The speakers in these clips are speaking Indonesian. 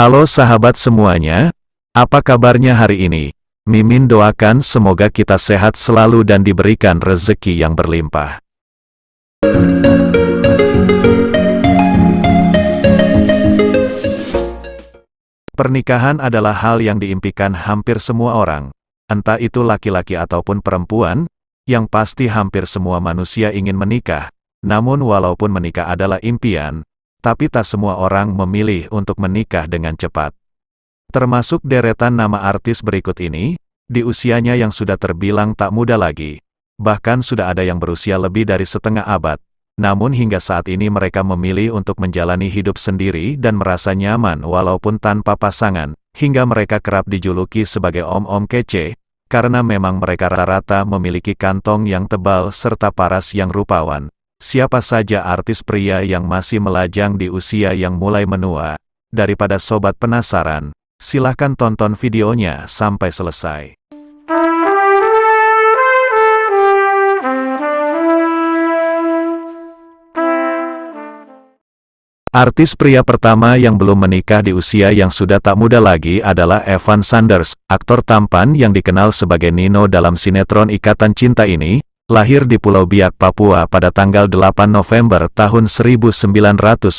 Halo sahabat semuanya, apa kabarnya hari ini? Mimin doakan semoga kita sehat selalu dan diberikan rezeki yang berlimpah. Pernikahan adalah hal yang diimpikan hampir semua orang, entah itu laki-laki ataupun perempuan, yang pasti hampir semua manusia ingin menikah. Namun walaupun menikah adalah impian, tapi tak semua orang memilih untuk menikah dengan cepat. Termasuk deretan nama artis berikut ini, di usianya yang sudah terbilang tak muda lagi. Bahkan sudah ada yang berusia lebih dari setengah abad. Namun hingga saat ini mereka memilih untuk menjalani hidup sendiri dan merasa nyaman walaupun tanpa pasangan, hingga mereka kerap dijuluki sebagai om-om kece, karena memang mereka rata-rata memiliki kantong yang tebal serta paras yang rupawan. Siapa saja artis pria yang masih melajang di usia yang mulai menua? Daripada sobat penasaran, silahkan tonton videonya sampai selesai. Artis pria pertama yang belum menikah di usia yang sudah tak muda lagi adalah Evan Sanders. Aktor tampan yang dikenal sebagai Nino dalam sinetron Ikatan Cinta ini, lahir di Pulau Biak, Papua pada tanggal 8 November tahun 1981.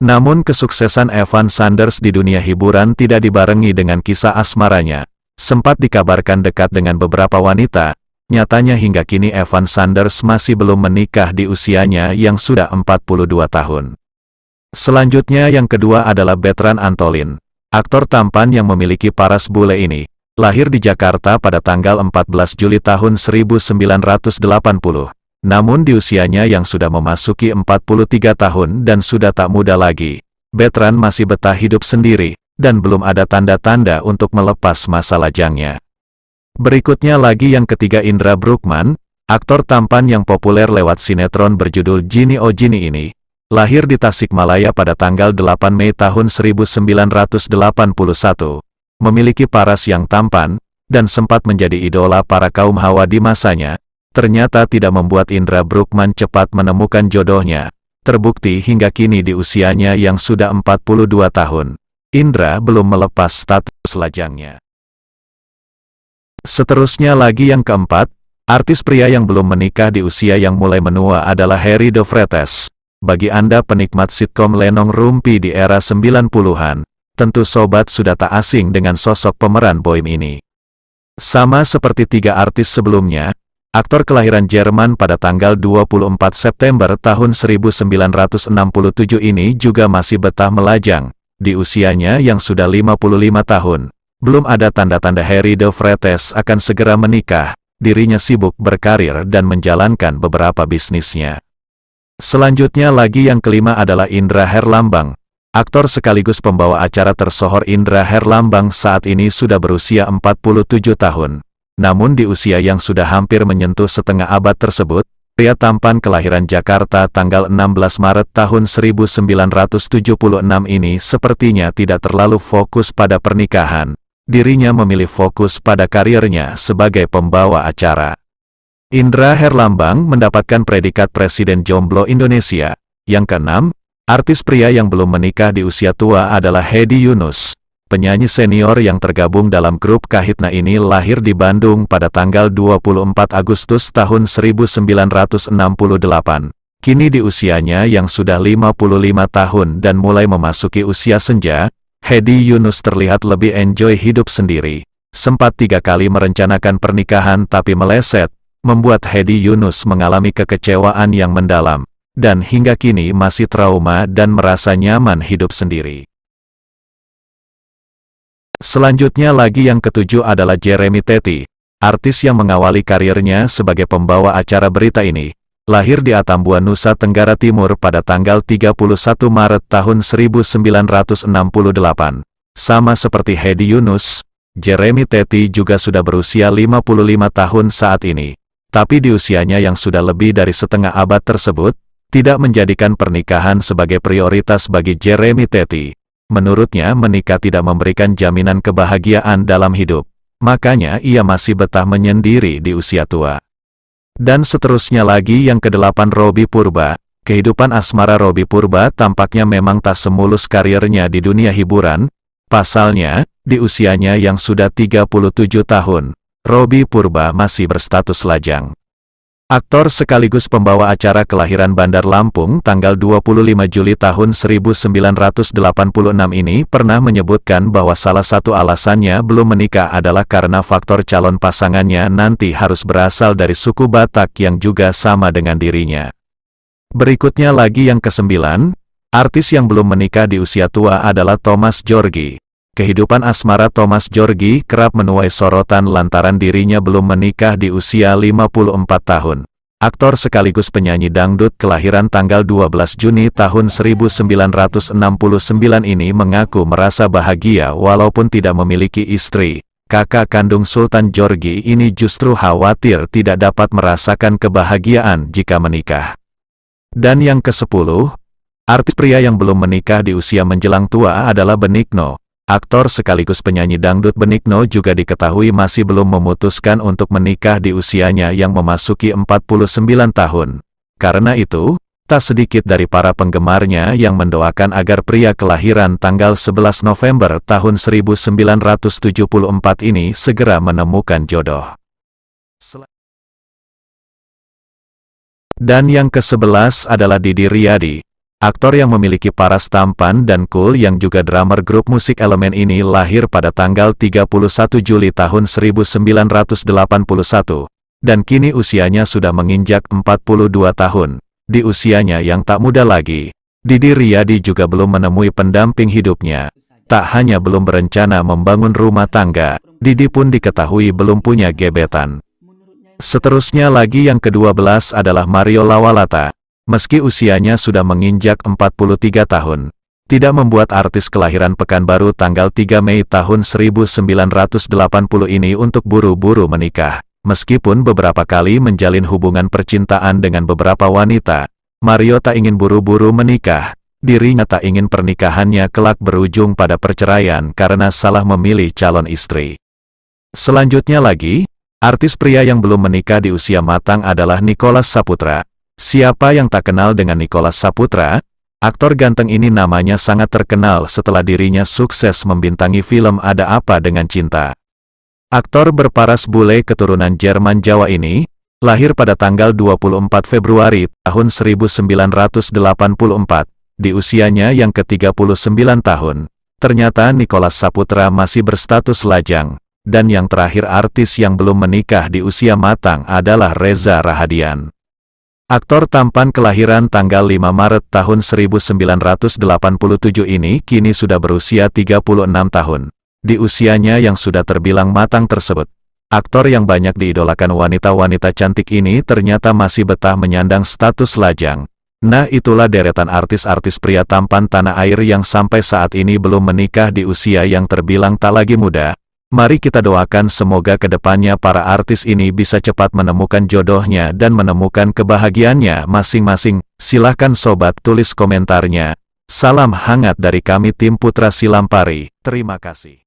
Namun kesuksesan Evan Sanders di dunia hiburan tidak dibarengi dengan kisah asmaranya. Sempat dikabarkan dekat dengan beberapa wanita, nyatanya hingga kini Evan Sanders masih belum menikah di usianya yang sudah 42 tahun. Selanjutnya yang kedua adalah Bertrand Antolin. Aktor tampan yang memiliki paras bule ini, lahir di Jakarta pada tanggal 14 Juli tahun 1980. Namun di usianya yang sudah memasuki 43 tahun dan sudah tak muda lagi, Bertrand masih betah hidup sendiri, dan belum ada tanda-tanda untuk melepas masa lajangnya. Berikutnya lagi yang ketiga Indra Bruggman, aktor tampan yang populer lewat sinetron berjudul Gini Oh Gini ini, lahir di Tasikmalaya pada tanggal 8 Mei tahun 1981. Memiliki paras yang tampan, dan sempat menjadi idola para kaum hawa di masanya, ternyata tidak membuat Indra Bruggman cepat menemukan jodohnya. Terbukti hingga kini di usianya yang sudah 42 tahun, Indra belum melepas status lajangnya. Seterusnya lagi yang keempat, artis pria yang belum menikah di usia yang mulai menua adalah Harry de Vries. Bagi Anda penikmat sitkom Lenong Rumpi di era 90-an, tentu sobat sudah tak asing dengan sosok pemeran boim ini. Sama seperti tiga artis sebelumnya, aktor kelahiran Jerman pada tanggal 24 September tahun 1967 ini juga masih betah melajang. Di usianya yang sudah 55 tahun, belum ada tanda-tanda Harry de Vries akan segera menikah. Dirinya sibuk berkarir dan menjalankan beberapa bisnisnya. Selanjutnya lagi yang kelima adalah Indra Herlambang. Aktor sekaligus pembawa acara tersohor Indra Herlambang saat ini sudah berusia 47 tahun. Namun di usia yang sudah hampir menyentuh setengah abad tersebut, pria tampan kelahiran Jakarta tanggal 16 Maret tahun 1976 ini sepertinya tidak terlalu fokus pada pernikahan. Dirinya memilih fokus pada karirnya sebagai pembawa acara. Indra Herlambang mendapatkan predikat Presiden Jomblo Indonesia. Yang keenam, artis pria yang belum menikah di usia tua adalah Hedi Yunus. Penyanyi senior yang tergabung dalam grup Kahitna ini lahir di Bandung pada tanggal 24 Agustus tahun 1968. Kini di usianya yang sudah 55 tahun dan mulai memasuki usia senja, Hedi Yunus terlihat lebih enjoy hidup sendiri. Sempat 3 kali merencanakan pernikahan tapi meleset, membuat Hedi Yunus mengalami kekecewaan yang mendalam. Dan hingga kini masih trauma dan merasa nyaman hidup sendiri. Selanjutnya lagi yang ketujuh adalah Jeremy Teti, artis yang mengawali karirnya sebagai pembawa acara berita ini, lahir di Atambua, Nusa Tenggara Timur pada tanggal 31 Maret tahun 1968. Sama seperti Hedi Yunus, Jeremy Teti juga sudah berusia 55 tahun saat ini. Tapi di usianya yang sudah lebih dari setengah abad tersebut, tidak menjadikan pernikahan sebagai prioritas bagi Jeremy Teti. Menurutnya menikah tidak memberikan jaminan kebahagiaan dalam hidup. Makanya ia masih betah menyendiri di usia tua. Dan seterusnya lagi yang kedelapan Robby Purba, kehidupan asmara Robby Purba tampaknya memang tak semulus karirnya di dunia hiburan. Pasalnya, di usianya yang sudah 37 tahun, Robby Purba masih berstatus lajang. Aktor sekaligus pembawa acara kelahiran Bandar Lampung tanggal 25 Juli tahun 1986 ini pernah menyebutkan bahwa salah satu alasannya belum menikah adalah karena faktor calon pasangannya nanti harus berasal dari suku Batak yang juga sama dengan dirinya. Berikutnya lagi yang ke-9, artis yang belum menikah di usia tua adalah Thomas Djorghi. Kehidupan asmara Thomas Djorghi kerap menuai sorotan lantaran dirinya belum menikah di usia 54 tahun. Aktor sekaligus penyanyi dangdut kelahiran tanggal 12 Juni tahun 1969 ini mengaku merasa bahagia walaupun tidak memiliki istri. Kakak kandung Sultan Djorghi ini justru khawatir tidak dapat merasakan kebahagiaan jika menikah. Dan yang ke-10, artis pria yang belum menikah di usia menjelang tua adalah Benigno. Aktor sekaligus penyanyi dangdut Benigno juga diketahui masih belum memutuskan untuk menikah di usianya yang memasuki 49 tahun. Karena itu, tak sedikit dari para penggemarnya yang mendoakan agar pria kelahiran tanggal 11 November tahun 1974 ini segera menemukan jodoh. Dan yang ke-11 adalah Didi Riyadi. Aktor yang memiliki paras tampan dan cool yang juga drummer grup musik Elemen ini lahir pada tanggal 31 Juli tahun 1981, dan kini usianya sudah menginjak 42 tahun. Di usianya yang tak muda lagi, Didi Riyadi juga belum menemui pendamping hidupnya. Tak hanya belum berencana membangun rumah tangga, Didi pun diketahui belum punya gebetan. Seterusnya lagi yang ke-12 adalah Mario Lawalata. Meski usianya sudah menginjak 43 tahun, tidak membuat artis kelahiran Pekanbaru tanggal 3 Mei tahun 1980 ini untuk buru-buru menikah. Meskipun beberapa kali menjalin hubungan percintaan dengan beberapa wanita, Mario tak ingin buru-buru menikah. Dirinya tak ingin pernikahannya kelak berujung pada perceraian karena salah memilih calon istri. Selanjutnya lagi, artis pria yang belum menikah di usia matang adalah Nicholas Saputra. Siapa yang tak kenal dengan Nicholas Saputra? Aktor ganteng ini namanya sangat terkenal setelah dirinya sukses membintangi film Ada Apa Dengan Cinta. Aktor berparas bule keturunan Jerman Jawa ini, lahir pada tanggal 24 Februari tahun 1984, di usianya yang ke-39 tahun. Ternyata Nicholas Saputra masih berstatus lajang, dan yang terakhir artis yang belum menikah di usia matang adalah Reza Rahadian. Aktor tampan kelahiran tanggal 5 Maret tahun 1987 ini kini sudah berusia 36 tahun. Di usianya yang sudah terbilang matang tersebut, aktor yang banyak diidolakan wanita-wanita cantik ini ternyata masih betah menyandang status lajang. Nah, itulah deretan artis-artis pria tampan tanah air yang sampai saat ini belum menikah di usia yang terbilang tak lagi muda. Mari kita doakan semoga kedepannya para artis ini bisa cepat menemukan jodohnya dan menemukan kebahagiaannya masing-masing. Silahkan sobat tulis komentarnya. Salam hangat dari kami tim Putra Silampari. Terima kasih.